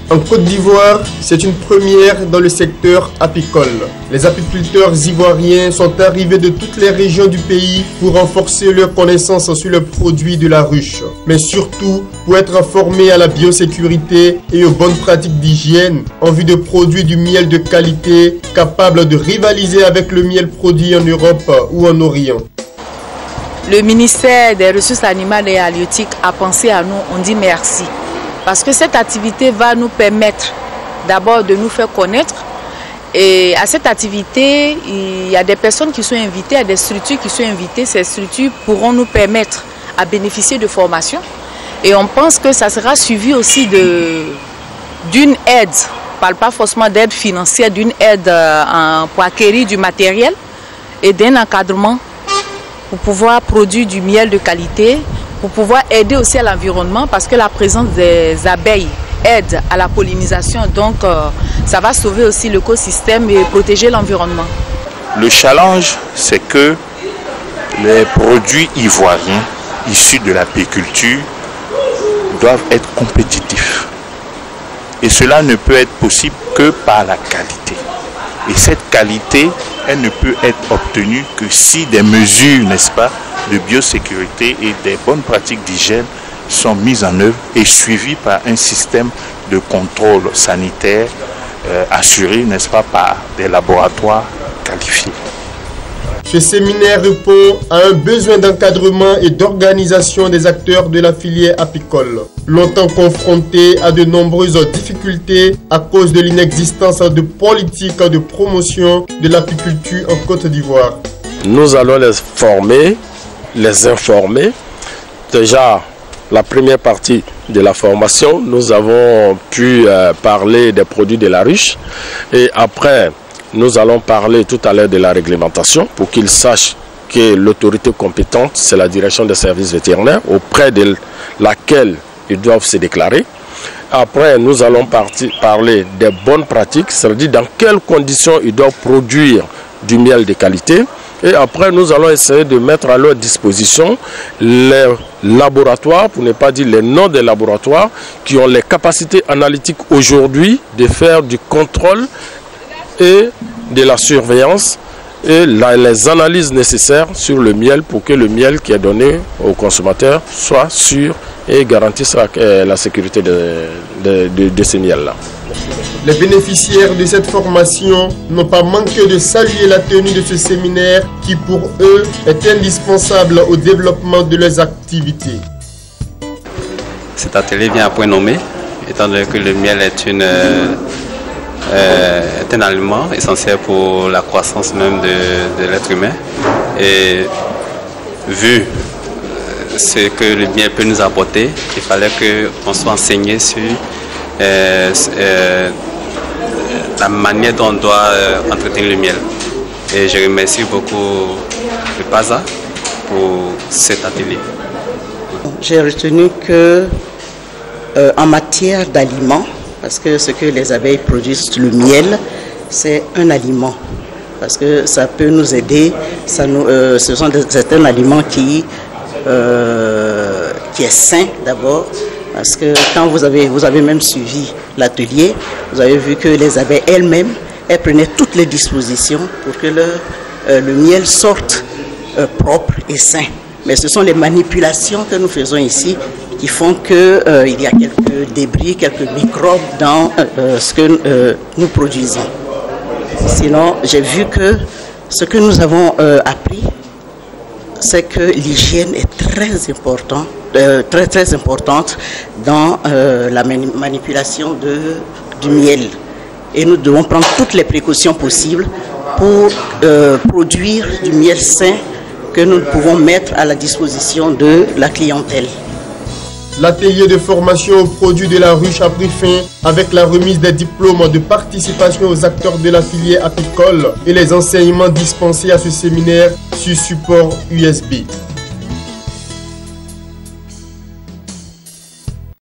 En Côte d'Ivoire, c'est une première dans le secteur apicole. Les apiculteurs ivoiriens sont arrivés de toutes les régions du pays pour renforcer leurs connaissances sur les produits de la ruche, mais surtout pour être formés à la biosécurité et aux bonnes pratiques d'hygiène en vue de produire du miel de qualité capable de rivaliser avec le miel produit en Europe ou en Orient. Le ministère des Ressources animales et halieutiques a pensé à nous, on dit merci. Parce que cette activité va nous permettre d'abord de nous faire connaître. Et à cette activité, il y a des personnes qui sont invitées, il y a des structures qui sont invitées. Ces structures pourront nous permettre à bénéficier de formations. Et on pense que ça sera suivi aussi d'une aide, je ne parle pas forcément d'aide financière, d'une aide pour acquérir du matériel et d'un encadrement pour pouvoir produire du miel de qualité, pour pouvoir aider aussi à l'environnement, parce que la présence des abeilles aide à la pollinisation, donc ça va sauver aussi l'écosystème et protéger l'environnement. Le challenge, c'est que les produits ivoiriens issus de l'apiculture doivent être compétitifs. Et cela ne peut être possible que par la qualité. Et cette qualité, elle ne peut être obtenue que si des mesures, n'est-ce pas, de biosécurité et des bonnes pratiques d'hygiène sont mises en œuvre et suivies par un système de contrôle sanitaire assuré, n'est-ce pas, par des laboratoires qualifiés. Ce séminaire répond à un besoin d'encadrement et d'organisation des acteurs de la filière apicole, longtemps confrontés à de nombreuses difficultés à cause de l'inexistence de politiques de promotion de l'apiculture en Côte d'Ivoire. Nous allons les former, les informer. Déjà, la première partie de la formation, nous avons pu parler des produits de la ruche. Et après, nous allons parler tout à l'heure de la réglementation pour qu'ils sachent que l'autorité compétente, c'est la direction des services vétérinaires auprès de laquelle ils doivent se déclarer. Après, nous allons parler des bonnes pratiques, c'est-à-dire dans quelles conditions ils doivent produire du miel de qualité. Et après, nous allons essayer de mettre à leur disposition les laboratoires, pour ne pas dire les noms des laboratoires, qui ont les capacités analytiques aujourd'hui de faire du contrôle et de la surveillance et les analyses nécessaires sur le miel pour que le miel qui est donné aux consommateurs soit sûr et garantisse la sécurité de ce miel-là. Les bénéficiaires de cette formation n'ont pas manqué de saluer la tenue de ce séminaire qui pour eux est indispensable au développement de leurs activités. Cet atelier vient à point nommé, étant donné que le miel est un aliment essentiel pour la croissance même de l'être humain. Et vu ce que le miel peut nous apporter, il fallait qu'on soit enseigné sur la manière dont on doit entretenir le miel. Et je remercie beaucoup le PASA pour cet atelier. J'ai retenu que en matière d'aliments, parce que ce que les abeilles produisent, le miel, c'est un aliment. Parce que ça peut nous aider, ce sont certains aliments qui est sain d'abord. Parce que quand vous avez même suivi l'atelier, vous avez vu que les abeilles elles-mêmes, elles prenaient toutes les dispositions pour que le miel sorte propre et sain. Mais ce sont les manipulations que nous faisons ici qui font qu'il y a quelques débris, quelques microbes dans ce que nous produisons. Sinon, j'ai vu que ce que nous avons appris, c'est que l'hygiène est très importante dans la manipulation du miel. Et nous devons prendre toutes les précautions possibles pour produire du miel sain que nous pouvons mettre à la disposition de la clientèle. L'atelier de formation aux produits de la ruche a pris fin avec la remise des diplômes de participation aux acteurs de la filière apicole et les enseignements dispensés à ce séminaire sur support USB.